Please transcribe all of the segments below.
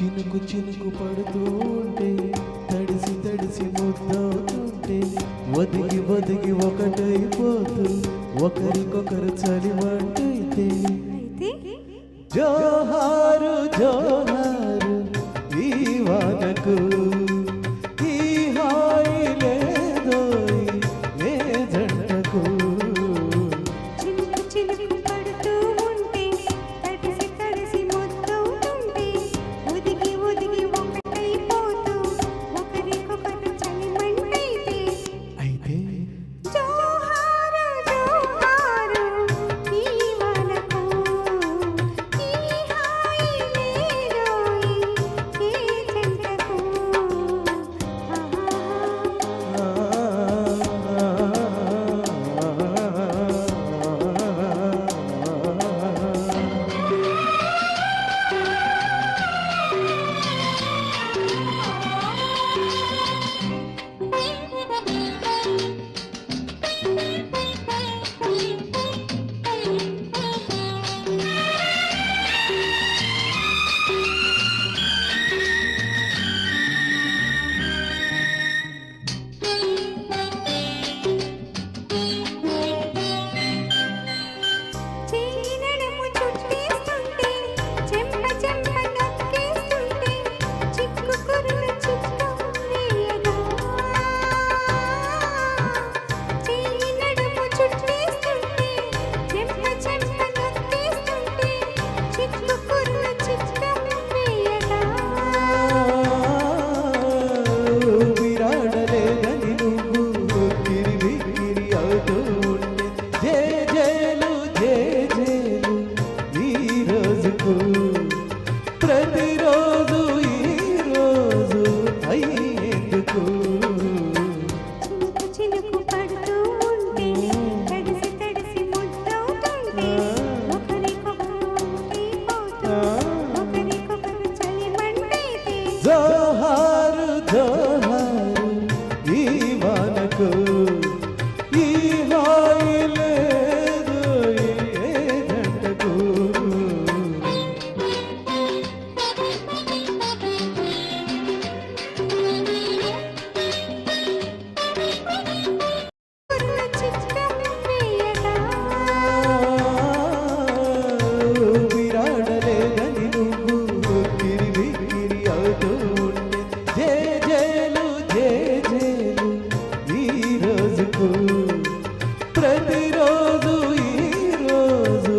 చినుకు చినుకు పడుతూ ఉంటే తడిసి తడిసి ముద్దవుతుంటే ఒదిగి ఒదిగి ఒకటైపోతూ ఒకరికొకరు చలిమంటైతే జోహారు జోహారు ఈ వానకు ఈ హాయి లేదోయ్ ఏ జంటకు ప్రతిరోజు ఈ రోజు అయ్యేందుకు చినుకు పడుతూ ఉంటే తడిసి తడిసి ముద్దవుతుంటే ఒకరికొకరు చలిమంటైతే జోహారు జోహారు ఈ వానకు ఈ హాయి లేదు ఏ జంటకు విరాడలేదని నువ్వు కిరివి కిరి అవుతూ ఉంటే జేజేలు జేజేలు ఈ రోజుకు ప్రతిరోజు ఈ రోజు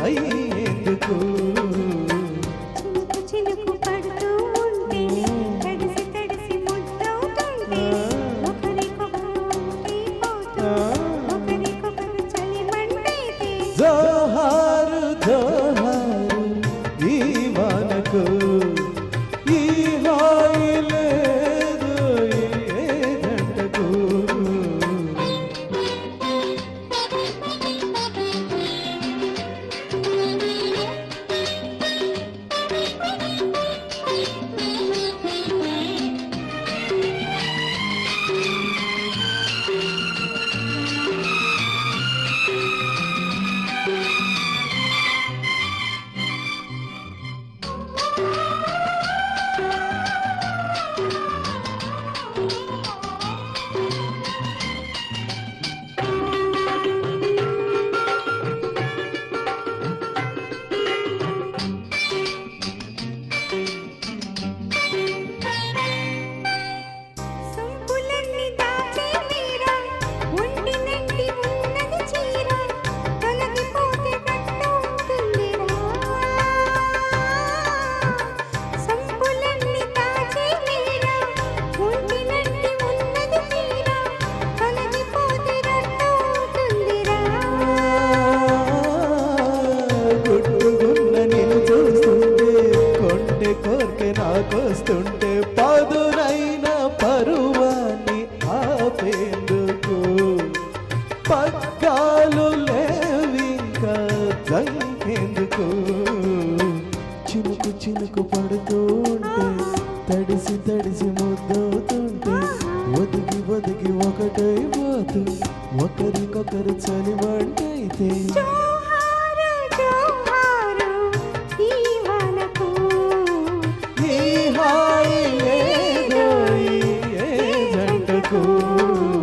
అయ్యేందుకు చినుకు పడుతూ ఉంటే తడిసి తడిసి ముద్దవుతుంటే ఒకరికొకరు చలిమంటైతే జోహారు జోహారు ఈ వానకు ఈ హాయి లేదు ఏ జంటకు సంపులన్నీ దాచే మీరా ఒంటి నిండి ఉన్నది చీర తొలగిపోతే కట్టవుతుందిరా సంపులన్నీ దాచే మీరా ఒంటి నిండి ఉన్నది చీర తొలగిపోతే కట్టవుతుందిరా గుట్టుగున్న నేను చూస్తుంటే కొండె కోర్కె నాకొస్తుంటే పదునైన పరువాన్ని ఆపేందుకు పగ్గాలు లేవింకా జంకేందుకు చినుకు చినుకు పడుతూ ఉంటే తడిసి తడిసి ముద్దవుతుంటే ఒదిగి ఒదిగి ఒకటైపోతూ ఒకరికొకరు చలిమంటైతే జోహారు జోహారు ఈ వానకు ఈ పడుకో